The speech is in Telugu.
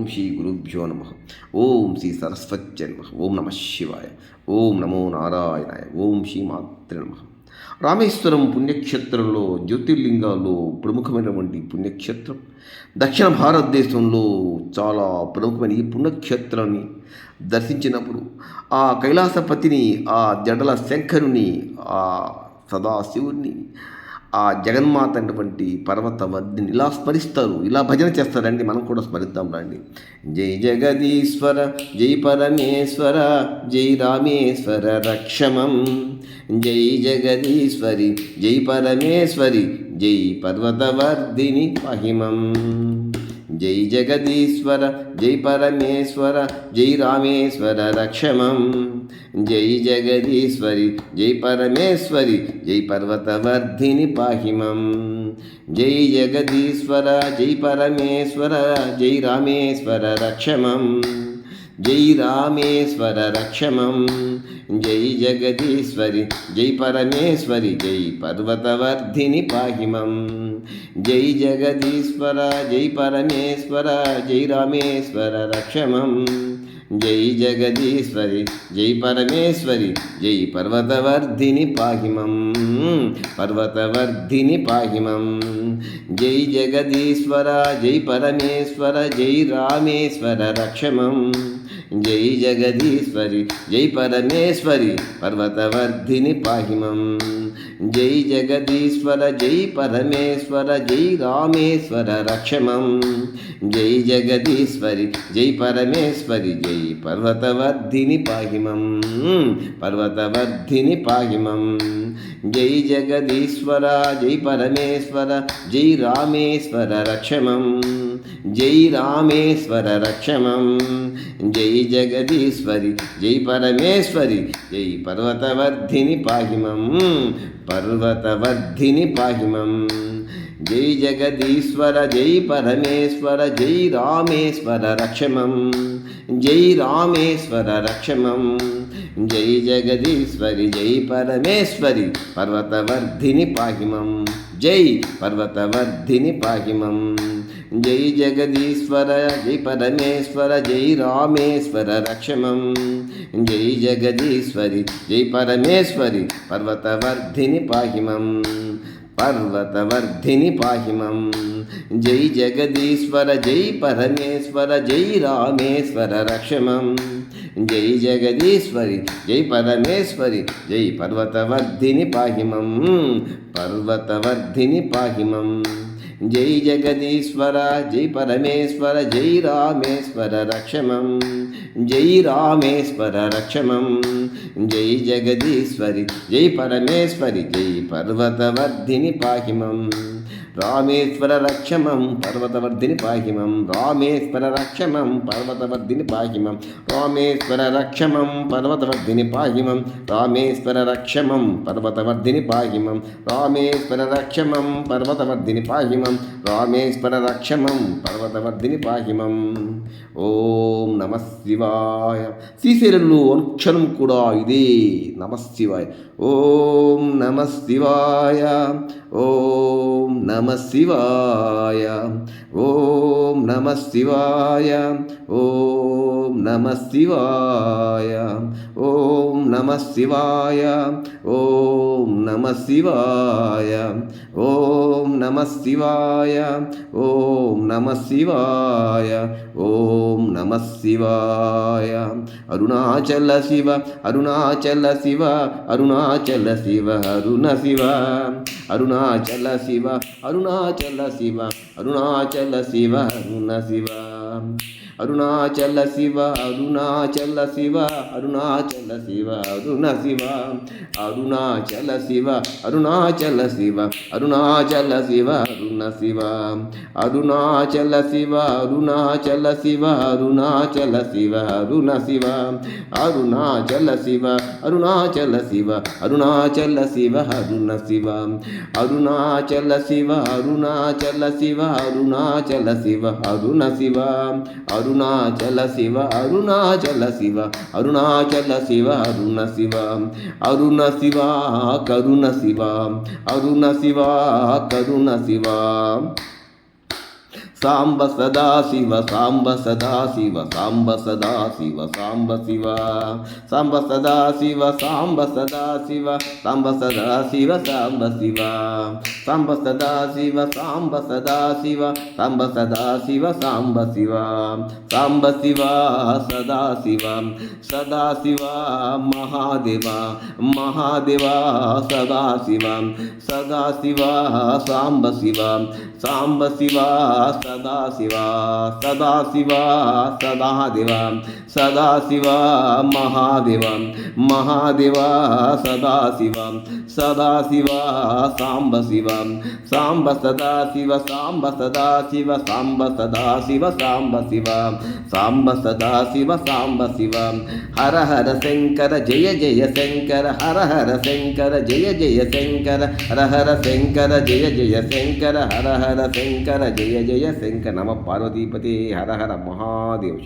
ఓం శ్రీ గురుభ్యో నమ. ఓం శ్రీ సరస్వత్యై నమ. ఓం నమ శివాయ. ఓం నమో నారాయణాయ. ఓం శ్రీ మాత్రే నమ. రామేశ్వరం పుణ్యక్షేత్రంలో జ్యోతిర్లింగాల్లో ప్రముఖమైనటువంటి పుణ్యక్షేత్రం. దక్షిణ భారతదేశంలో చాలా ప్రముఖమైన ఈ పుణ్యక్షేత్రాన్ని దర్శించినప్పుడు ఆ కైలాసపతిని, ఆ జడల శంకరుని, ఆ సదాశివుని, ఆ జగన్మాత అయినటువంటి పర్వతవర్ధిని ఇలా స్మరిస్తారు, ఇలా భజన చేస్తారండి. మనం కూడా స్మరిద్దాం రండి. జై జగదీశ్వర, జై పరమేశ్వర, జై రామేశ్వర రక్షమం. జై జగదీశ్వరి, జై పరమేశ్వరి, జై పర్వతవర్ధిని మహిమం. జై జగదీశ్వర, జై పరమేశ్వర, జై రామేశ్వర రక్షమం. జై జగదీశ్వరి, జై పరమేశ్వరి, జై పర్వతవర్ధిని పాహిమం. జై జగదీశ్వర, జై పరమేశ్వర, జై రామేశ్వర రక్షమం. జై రామేశ్వర రక్షమం. జై జగదీశ్వరి, జై పరమేశ్వరి, జై పర్వతవర్ధిని పాహిమం. జై జగదీశ్వర, జై పరమేశ్వర, జై రామేశ్వర రక్షమం. జై జగదీశ్వరి, జై పరమేశ్వరి, జై పర్వతవర్ధిని పాహిమం. పర్వతవర్ధిని పాహిమం. జై జగదీశ్వర, జై పరమేశ్వర, జై రామేశ్వర రక్షమం. జై జగదీశ్వరి, జై పరమేశ్వరి, పర్వతవర్ధిని పాహిమం. జై జగదీశ్వర, జై పరమేశ్వర, జై రామేశ్వర రక్షమం. జై జగదీశ్వరి, జై పరమేశ్వరి, జై పర్వతవర్ధిని పాహిమం. పర్వతవర్ధిని పాహిమం. జై జగదీశ్వర, జై పరమేశ్వర, జై రామేశ్వర రక్షమం. జై రామేశ్వర రక్షమం. జై జగదీశ్వరి, జై పరమేశ్వరి, జై పర్వతవర్ధిని పాహిమం. పర్వతవర్ధిని పాహిమం. జై జగదీశ్వర, జై పరమేశ్వర, జై రామేశ్వర రక్షమం. జై రామేశ్వర రక్షమం. జై జగదీశ్వరి, జై పరమేశ్వరి, పర్వతవర్ధిని పాహిమం. జై పర్వతవర్ధిని పాహిమం. జై జగదీశ్వర, జై పరమేశ్వర, జై రామేశ్వర రక్షమం. జై జగదీశ్వరి, జై పరమేశ్వరి, పర్వతవర్ధిని పాహిమం. పర్వతవర్ధిని పాహిమం. జై జగదీశ్వర, జై పరమేశ్వర, జై రామేశ్వర రక్షమం. జై జగదీశ్వరి, జై పరమేశ్వరి, జై పర్వతవర్ధిని పాహిమం. పర్వతవర్ధిని పాహిమం. జై జగదీశ్వర, జై పరమేశ్వర, జై రామేశ్వర రక్షమం. జై రామేశ్వర రక్షమం. జై జగదీశ్వరి, జై పరమేశ్వరి, జై పర్వతవర్ధిని పాహిమం. రామేశ్వర రక్షమం, పర్వతవర్ధిని పాహిమం. రామేశ్వర రక్షమం, పర్వతవర్ధిని పాహిమం. రామేశ్వర రక్షమం, పర్వతవర్ధిని పాహిమం. రామేశ్వర రక్షమం, పర్వతవర్ధిని పాహిమం. రామేశ్వర రక్షమం, పర్వతవర్ధిని పాహిమం. రామేశ్వర రక్షమం, పర్వతవర్ధిని పాహిమం. ఓం నమ శివాయ. శ్రీశైలంలో అనుక్షణం కూడా ఇదే నమ శివాయ. ఓం నమ శివాయ. ఓం నమ శివాయ. ఓం నమ శివాయ. ఓం నమ శివాయ. ఓం నమ శివాయ. ఓం నమ శివాయ. ఓం నమ శివాయ. ఓం నమ శివాయ. ఓం నమ శివాయ. అరుణాచల శివ, అరుణాచల శివ, అరుణాచల శివ, అరుణ శివ. అరుణాచల శివ, అరుణాచల శివ, అరుణాచల శివ, అరుణ శివ. అరుణాచల శివ, అరుణాచల శివ, అరుణాచల శివ, అరుణ శివ. అరుణాచల శివ, అరుణాచల శివ, అరుణాచల శివ, అరుణ శివ. అరుణాచల శివ, అరుణాచల శివ, అరుణాచల శివ, అరుణ శివ. అరుణాచల శివ, అరుణాచల శివ, అరుణాచల శివ, అరుణ శివ. అరుణాచల శివ, అరుణాచల శివ, అరుణాచల శివ, అరుణ శివ. అరుణాచల శివ, అరుణాచల శివ, అరుణాచల శివ, అరుణ శివ. అరుణ శివ, కరుణ శివ, అరుణ శివ, కరుణ శివ. సాంబ సదా శివ సాంబ సదా శివ సాంబ సదా శివ సాంబ శివ సాంబ సదా శివ సాంబ సదా శివ సాంబ సదా శివ సాంబ శివ సాంబ సదా శివ సాంబ సదా శివ సాంబ సదా శివ సాంబ శివ సాంబ శివ సదా శివ సదా శివ మహాదేవ మహాదేవ సదా శివ సదా శివ సాంబ శివ సాంబ శివ సదా శివ సదా శివ సదాదేవ సదా శివ మహాదేవ మహాదేవ సదా శివ సదా శివ సాంబ శివ సాంబ సదా శివ సాంబ సదా శివ సాంబ సదా శివ సాంబ శివ సాంబ సదా శివ సాంబ శివ హర హర శంకర జయ జయ శంకర హర హర శంకర జయ జయ శంకర హర హర శంకర జయ జయ శంకర హర హర శంకర జయ జయ శంకర నమ పార్వతీపతి హర హర మహాదేవ్.